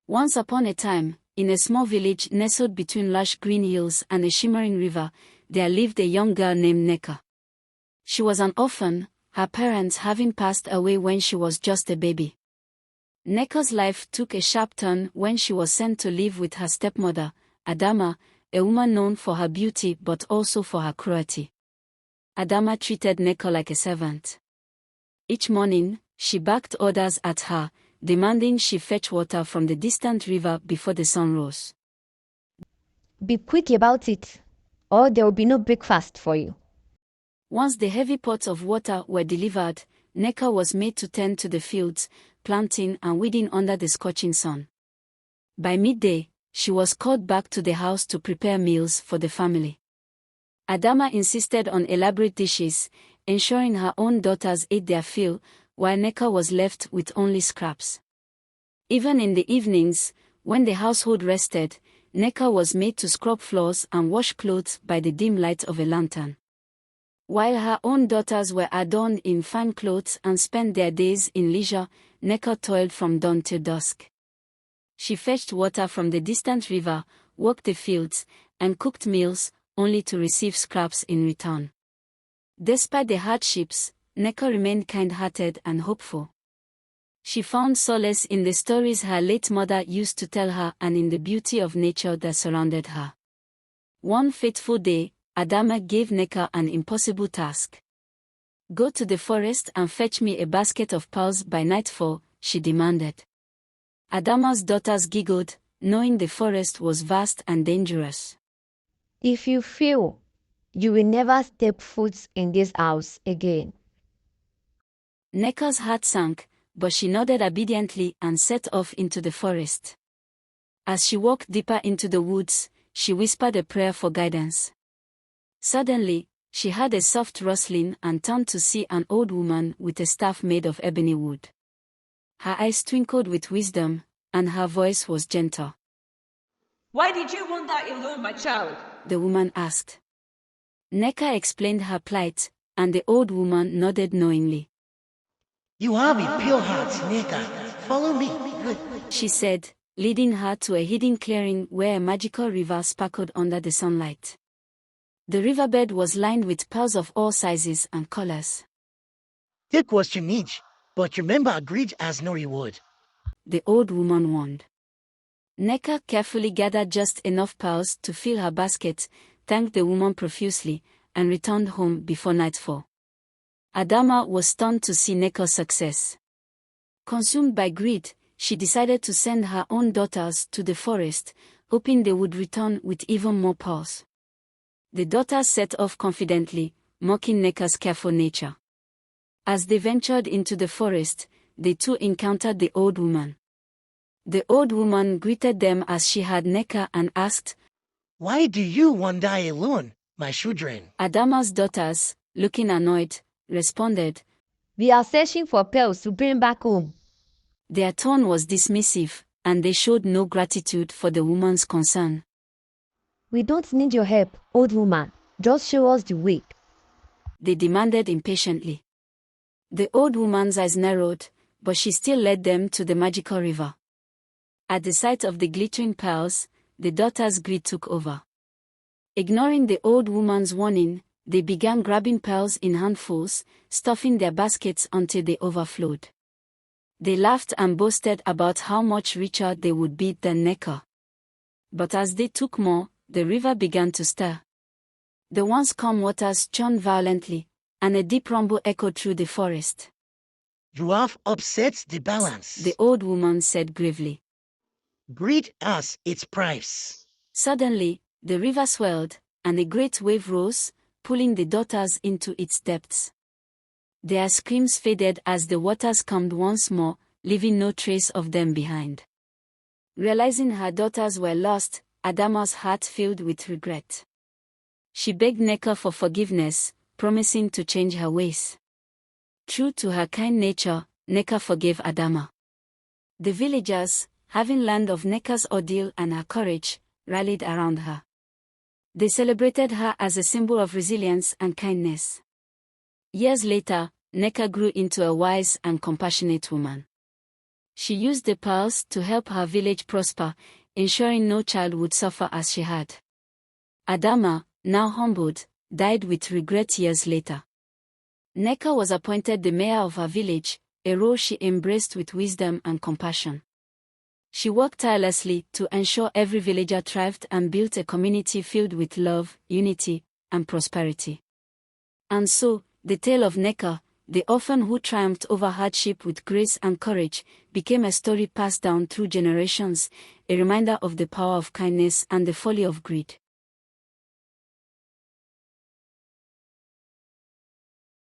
Once upon a time, in a small village nestled between lush green hills and a shimmering river, there lived a young girl named Neca. She was an orphan, her parents having passed away when she was just a baby. Neca's life took a sharp turn when she was sent to live with her stepmother, Adamma, a woman known for her beauty but also for her cruelty. Adamma treated Neca like a servant. Each morning, she barked orders at her, demanding she fetch water from the distant river before the sun rose. Be quick about it, or there will be no breakfast for you. Once the heavy pots of water were delivered, Neca was made to tend to the fields, planting and weeding under the scorching sun. By midday, she was called back to the house to prepare meals for the family. Adamma insisted on elaborate dishes, ensuring her own daughters ate their fill, while Neca was left with only scraps. Even in the evenings, when the household rested, Neca was made to scrub floors and wash clothes by the dim light of a lantern. While her own daughters were adorned in fine clothes and spent their days in leisure, Neca toiled from dawn till dusk. She fetched water from the distant river, worked the fields, and cooked meals, only to receive scraps in return. Despite the hardships, Neca remained kind-hearted and hopeful. She found solace in the stories her late mother used to tell her and in the beauty of nature that surrounded her. One fateful day, Adamma gave Neca an impossible task. "Go to the forest and fetch me a basket of pearls by nightfall," she demanded. Adamma's daughters giggled, knowing the forest was vast and dangerous. If you fail, you will never step foot in this house again. Neca's heart sank, but she nodded obediently and set off into the forest. As she walked deeper into the woods, she whispered a prayer for guidance. Suddenly, she heard a soft rustling and turned to see an old woman with a staff made of ebony wood. Her eyes twinkled with wisdom, and her voice was gentle. "Why did you wander alone, my child?" the woman asked. Neca explained her plight, and the old woman nodded knowingly. "You have a pure heart, Neca. Follow me," she said, leading her to a hidden clearing where a magical river sparkled under the sunlight. The riverbed was lined with pearls of all sizes and colors. "Take what you need, but remember greed has no reward," the old woman warned. Neca carefully gathered just enough pearls to fill her basket, thanked the woman profusely, and returned home before nightfall. Adamma was stunned to see Neca's success. Consumed by greed, she decided to send her own daughters to the forest, hoping they would return with even more pearls. The daughters set off confidently, mocking Neca's careful nature. As they ventured into the forest, they too encountered the old woman. The old woman greeted them as she had Neca and asked, "Why do you wander alone, my children?" Adamma's daughters, looking annoyed, responded, "We are searching for pearls to bring back home." Their tone was dismissive, and they showed no gratitude for the woman's concern. "We don't need your help, old woman. Just show us the way," they demanded impatiently. The old woman's eyes narrowed, but she still led them to the magical river. At the sight of the glittering pearls, the daughters' greed took over. Ignoring the old woman's warning, they began grabbing pearls in handfuls, stuffing their baskets until they overflowed. They laughed and boasted about how much richer they would be than Neca. But as they took more, the river began to stir. The once calm waters churned violently, and a deep rumble echoed through the forest. "You have upset the balance," the old woman said gravely. "Greed has its price." Suddenly, the river swelled, and a great wave rose, pulling the daughters into its depths. Their screams faded as the waters calmed once more, leaving no trace of them behind. Realizing her daughters were lost, Adamma's heart filled with regret. She begged Neca for forgiveness, promising to change her ways. True to her kind nature, Neca forgave Adamma. The villagers, having learned of Neca's ordeal and her courage, rallied around her. They celebrated her as a symbol of resilience and kindness. Years later, Neca grew into a wise and compassionate woman. She used the pearls to help her village prosper, ensuring no child would suffer as she had. Adamma, now humbled, died with regret years later. Neca was appointed the mayor of her village, a role she embraced with wisdom and compassion. She worked tirelessly to ensure every villager thrived and built a community filled with love, unity, and prosperity. And so, the tale of Neca, the orphan who triumphed over hardship with grace and courage, became a story passed down through generations, a reminder of the power of kindness and the folly of greed.